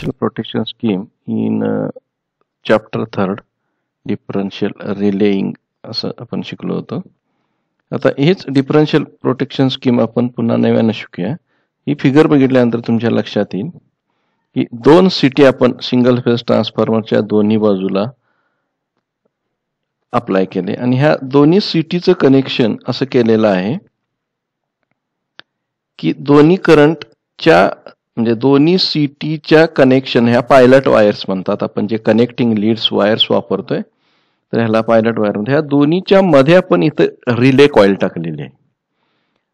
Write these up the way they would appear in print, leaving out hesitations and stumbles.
differential protection scheme in chapter 3rd differential relaying असं आपण शिकलो होतो. आता हेच डिफरन्शियल प्रोटेक्शन स्कीम आपण पुन्हा नव्याने शिकूया. ही फिगर बघितल्यानंतर तुमच्या लक्षात येईल की दोन सिटी आपण सिंगल फेज ट्रान्सफॉर्मरच्या दोन्ही बाजूला अप्लाय केले आणि ह्या दोन्ही सिटीचं कनेक्शन असं केलेलं आहे की दोन्ही करंटच्या म्हणजे दोन्ही सिटीच्या कनेक्शन ह्या पायलट वायर्स म्हणतात. आपण जे कनेक्टिंग लीड्स वायर्स वापरतोय तर ह्याला पायलट वायर म्हणतात. ह्या दोन्हीच्या मध्ये आपण इथं रिले कॉइल टाकलेली आहे.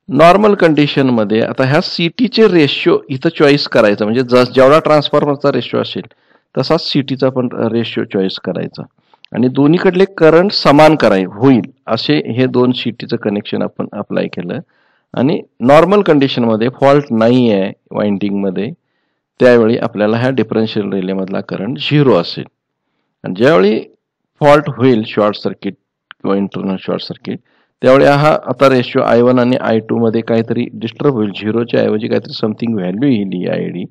नॉर्मल कंडिशन मध्ये आता ह्या सिटीचे रेशिओ इथं चॉईस करायचा, म्हणजे जेवढा ट्रान्सफॉर्मरचा रेशिओ असेल तसाच सिटीचा पण रेशिओ चॉईस करायचा आणि दोन्हीकडले करंट समान होईल असे हे दोन सिटीचं कनेक्शन आपण अप्लाय केलं. आणि नॉर्मल कंडिशन मध्ये फॉल्ट नाही आहे वाइंडिंग मध्ये, त्यावेळी आपल्याला ह्या डिफरन्शियल रिले मधला करंट 0 असेल. आणि ज्यावेळी फॉल्ट होईल शॉर्ट सर्किट किंवा इंटरनल शॉर्ट सर्किट, त्यावेळी हा आता रेशिओ I1 आणि I2 मध्ये काहीतरी डिस्टर्ब होईल. 0च्या ऐवजी काहीतरी समथिंग व्हॅल्यू येईल ही ID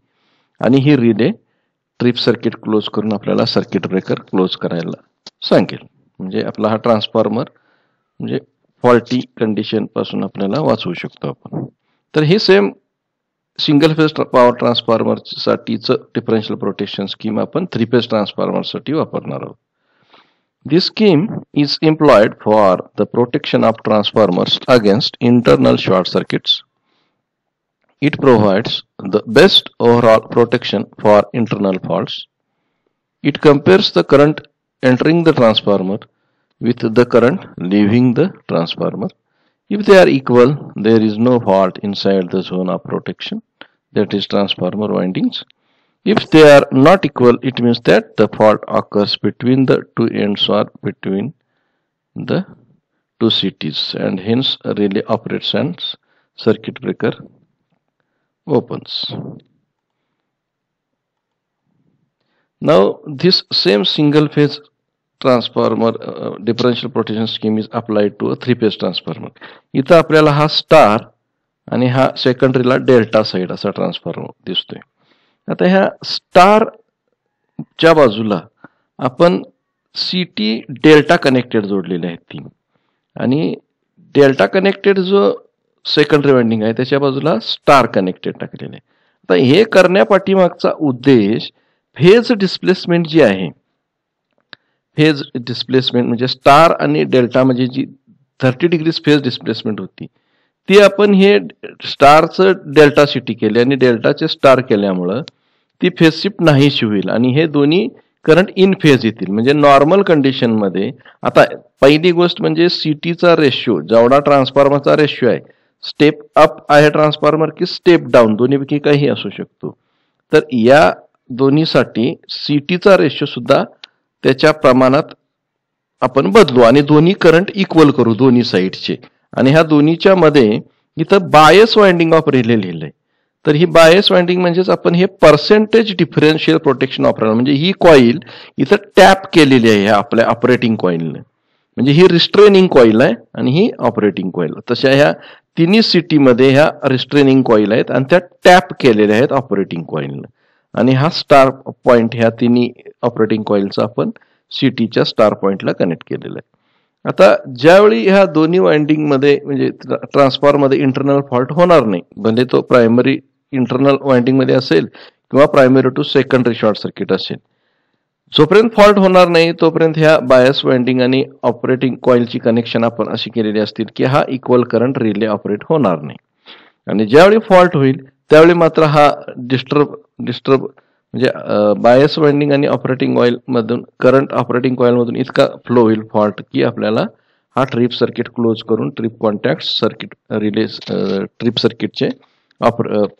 आणि ही रिले ट्रिप सर्किट क्लोज करून आपल्याला सर्किट ब्रेकर क्लोज करायला सांगेल. म्हणजे आपला हा ट्रान्सफॉर्मर म्हणजे फॉल्टी कंडिशन पासून आपल्याला वाचवू शकतो आपण. तर हे same single phase power transformer साठीचं डिफरन्शियल प्रोटेक्शन स्कीम आपण 3 फेज ट्रान्सफॉर्मर साठी वापरणार आहोत. This scheme is employed for the protection of transformers against internal short circuits. It provides the best overall protection for internal faults. It compares the current entering the transformer with the current leaving the transformer. If they are equal, there is no fault inside the zone of protection, that is transformer windings. If they are not equal, it means that the fault occurs between the two ends or between the two cities, and hence a relay operates and circuit breaker opens. Now this same single phase transformer differential protection scheme is applied to a 3 phase transformer. इथं आपल्याला हा star आणि हा सेकंडरीला delta side असा transformer दिसतोय. आता ह्या स्टारच्या बाजूला आपण सिटी डेल्टा कनेक्टेड जोडलेले आहेत 3 आणि डेल्टा कनेक्टेड जो सेकंडरी वाइंडिंग आहे त्याच्या बाजूला स्टार कनेक्टेड टाकलेले आहे. आता हे करण्यापाठीमागचा उद्देश फेज डिस्प्लेसमेंट जी आहे, फेज डिस्प्लेसमेंट म्हणजे स्टार आणि डेल्टा म्हणजे जी 30 डिग्रीज फेज डिस्प्लेसमेंट होती ती आपण हे स्टारचं डेल्टा सिटी केले आणि डेल्टाचे स्टार केल्यामुळं ती फेज शिफ्ट नाहीशी होईल आणि हे दोन्ही करंट इन फेज येतील. म्हणजे नॉर्मल कंडिशन मध्ये आता पहिली गोष्ट म्हणजे सिटीचा रेशिओ, जेवढा ट्रान्सफॉर्मरचा रेशिओ आहे, स्टेप अप आहे ट्रान्सफॉर्मर की स्टेप डाऊन, दोन्हीपैकी काही असू शकतो. तर या दोन्हीसाठी सिटीचा रेशिओ सुद्धा त्याच्या प्रमाणात आपण बदलू आणि दोन्ही करंट इक्वल करू दोन्ही साईडचे. आणि ह्या दोन्हीच्या मध्ये इथं बायस वाइंडिंग ऑफ रिले लिहिलंय. तर ही बायस वाइंडिंग म्हणजेच आपण हे पर्सेंटेज डिफरन्शियल प्रोटेक्शन वापरणार. म्हणजे ही कॉईल इथं टॅप केलेली आहे ह्या आपल्या ऑपरेटिंग कॉईलने. म्हणजे ही रिस्ट्रेनिंग कॉईल आहे आणि ही ऑपरेटिंग कॉईल. तशा ह्या तिन्ही सिटीमध्ये ह्या रिस्ट्रेनिंग कॉईल आहेत आणि त्या टॅप केलेल्या आहेत ऑपरेटिंग कॉईलने. आणि हा स्टार पॉइंट ह्या तिन्ही ऑपरेटिंग कॉईलचा आपण सिटीच्या स्टार पॉइंटला कनेक्ट केलेला आहे. आता ज्यावेळी ह्या दोन्ही वाइंडिंग मध्ये म्हणजे ट्रान्सफॉर्मर मध्ये इंटरनल फॉल्ट होणार नाही, भले तो प्रायमरी इंटरनल वाइंडिंग मध्ये असेल किंवा primary to secondary short circuit असेल, जोपर्यंत फॉल्ट होणार नाही तोपर्यंत ह्या बायस वाइंडिंग आणि ऑपरेटिंग कॉइलची कनेक्शन आपण अशी केलेली असतील की हा इक्वल करंट रिले ऑपरेट होणार नाही. आणि ज्यावेळी फॉल्ट होईल त्यावेळी मात्र हा डिस्टर्ब म्हणजे बायस वाइंडिंग आणि ऑपरेटिंग कॉइल मधून करंट ऑपरेटिंग कॉइल मधून इतका फ्लो होईल फॉल्ट की आपल्याला हा ट्रिप सर्किट क्लोज करून trip contact circuit relay trip सर्किटचे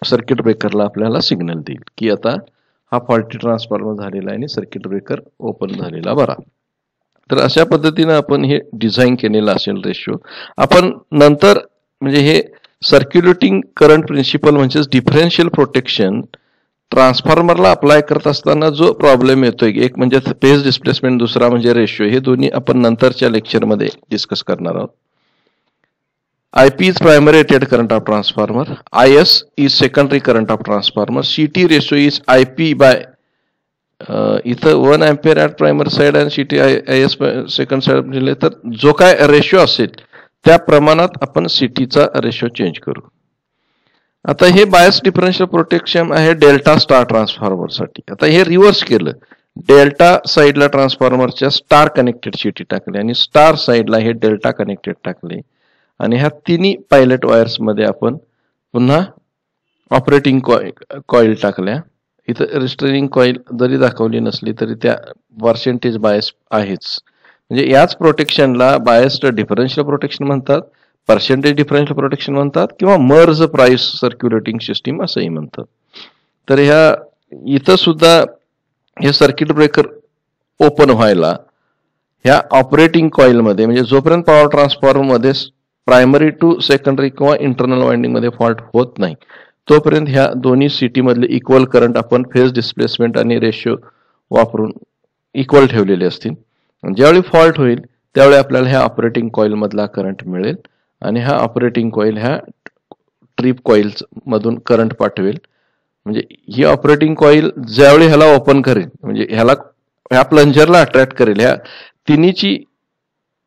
सर्किट ब्रेकरला आपल्याला सिग्नल देईल की आता हा फॉल्टी ट्रान्सफॉर्मर झालेला आहे आणि सर्किट ब्रेकर ओपन झालेला बरा. तर अशा पद्धतीने आपण हे डिझाईन केलेलं असेल रेशिओ. आपण नंतर म्हणजे हे सर्क्युलेटिंग करंट प्रिन्सिपल म्हणजेच डिफरन्शियल प्रोटेक्शन ट्रान्सफॉर्मरला अप्लाय करत असताना जो प्रॉब्लेम येतोय, एक म्हणजे फेज डिस्प्लेसमेंट, दुसरा म्हणजे रेशिओ, हे दोन्ही आपण नंतरच्या लेक्चरमध्ये डिस्कस करणार आहोत. IP is primary rated current of transformer, IS is secondary current of transformer, CT ratio is IP by इथं 1 अँपिअर ॲट प्रायमरी साईड आणि CT IS सेकंड साईड दिले, तर जो काय रेशो असेल त्या प्रमाणात आपण CTचा रेशो चेंज करू. आता हे बायस डिफरन्शियल प्रोटेक्शन आहे डेल्टा स्टार ट्रान्सफॉर्मरसाठी. आता हे रिव्हर्स केलं, डेल्टा साईडला ट्रान्सफॉर्मरच्या स्टार कनेक्टेड CT टाकले आणि स्टार साईडला हे डेल्टा कनेक्टेड टाकले आणि ह्या तिन्ही पायलट वायर्समध्ये आपण पुन्हा ऑपरेटिंग कॉईल टाकल्या. इथं रिस्ट्रेनिंग कॉईल जरी दाखवली नसली तरी त्या पर्सेंटेज बायस आहेच. म्हणजे याच प्रोटेक्शनला बायस्ड डिफरन्शियल प्रोटेक्शन म्हणतात, पर्सेंटेज डिफरन्शियल प्रोटेक्शन म्हणतात किंवा मर्ज प्राइस सर्क्युलेटिंग सिस्टीम असंही म्हणतात. तर ह्या इथं सुद्धा हे सर्किट ब्रेकर ओपन व्हायला ह्या ऑपरेटिंग कॉईलमध्ये, म्हणजे जोपर्यंत पॉवर ट्रान्सफॉर्मरमध्ये प्रायमरी टू सेकंडरी किंवा इंटरनल वाइंडिंगमध्ये फॉल्ट होत नाही तोपर्यंत ह्या दोन्ही CT मधले इक्वल करंट आपण फेज डिस्प्लेसमेंट आणि रेशो वापरून इक्वल ठेवलेले असतील. ज्यावेळी फॉल्ट होईल त्यावेळी आपल्याला ह्या ऑपरेटिंग कॉईल मधला करंट मिळेल आणि हा ऑपरेटिंग कॉईल ह्या ट्रिप कॉईल मधून करंट पाठवेल. म्हणजे ही ऑपरेटिंग कॉईल ज्यावेळी ह्याला ओपन करेल, म्हणजे ह्या प्लंजरला अट्रॅक्ट करेल, ह्या तिन्हीची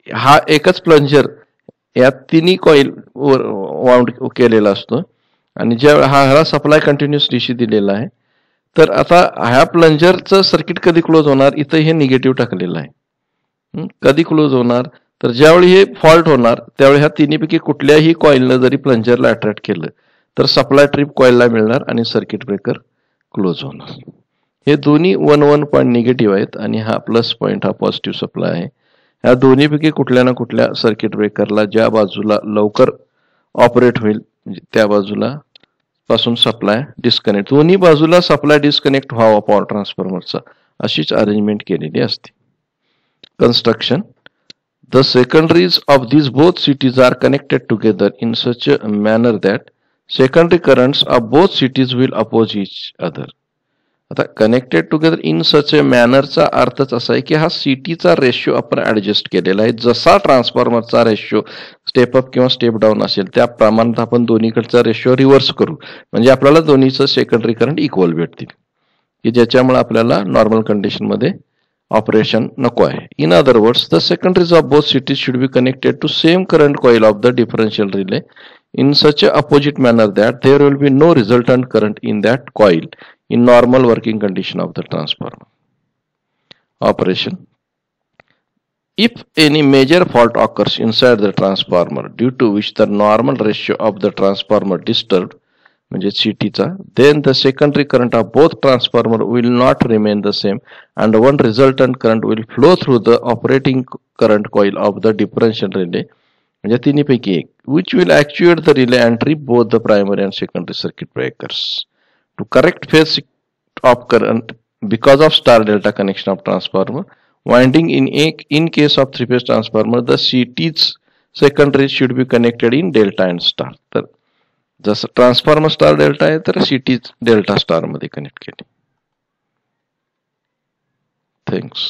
हा एकच प्लंजर या तिन्ही कॉईल वर वाउंड केलेला असतो आणि ज्या ह्याला सप्लाय कंटिन्युअस DC दिलेला आहे. तर आता ह्या प्लंजरचं सर्किट कधी क्लोज होणार, इथं हे निगेटिव्ह टाकलेलं आहे. कधी क्लोज होणार, तर ज्यावेळी हे फॉल्ट होणार त्यावेळी ह्या तिन्हीपैकी कुठल्याही कॉईलनं जरी प्लंजरला अट्रॅक्ट केलं तर सप्लाय ट्रिप कॉईलला मिळणार आणि सर्किट ब्रेकर क्लोज होणार. हे दोन्ही 1 पॉईंट निगेटिव्ह आहेत आणि हा प्लस पॉईंट हा पॉझिटिव्ह सप्लाय आहे. ह्या दोन्हीपैकी कुठल्या ना कुठल्या सर्किट ब्रेकरला ज्या बाजूला लवकर ऑपरेट होईल म्हणजे त्या बाजूला पासून सप्लाय डिस्कनेक्ट, दोन्ही बाजूला सप्लाय डिस्कनेक्ट व्हावा पॉवर ट्रान्सफॉर्मरचा, अशीच अरेंजमेंट केलेली असते. Construction. The secondaries of these both CTs are connected together in such a manner that secondary currents of both CTs will oppose each other. आता कनेक्टेड टुगेदर इन सच ए मॅनरचा अर्थच असा आहे की हा CTचा रेशो आपण ऍडजस्ट केलेला आहे. जसा ट्रान्सफॉर्मरचा रेशो स्टेप अप किंवा स्टेप डाऊन असेल त्या प्रमाणात आपण दोन्हीकडचा रेशो रिव्हर्स करू, म्हणजे आपल्याला दोन्हीचं सेकंडरी करंट इक्वल भेटतील की ज्याच्यामुळे आपल्याला नॉर्मल कंडिशनमध्ये ऑपरेशन नको आहे. In other words, the secondaries of both CTs should be connected to same current coil of the differential relay in such a opposite manner that there will be no resultant current in that coil in normal working condition of the transformer. Operation. If any major fault occurs inside the transformer due to which the normal ratio of the transformer disturbed, म्हणजे CTचा, then the secondary current of both transformer will not remain the same and one resultant current will flow through the operating current coil of the differential relay, म्हणजे तिन्हीपैकी एक, which will actuate the relay and trip both the primary and secondary circuit breakers. To correct phase of current because of star delta connection of transformer winding in case of three-phase transformer, the CT's secondary should be connected in delta and star. तर जसं transformer star delta आहे तर CT delta star मध्ये connect केली. Thanks.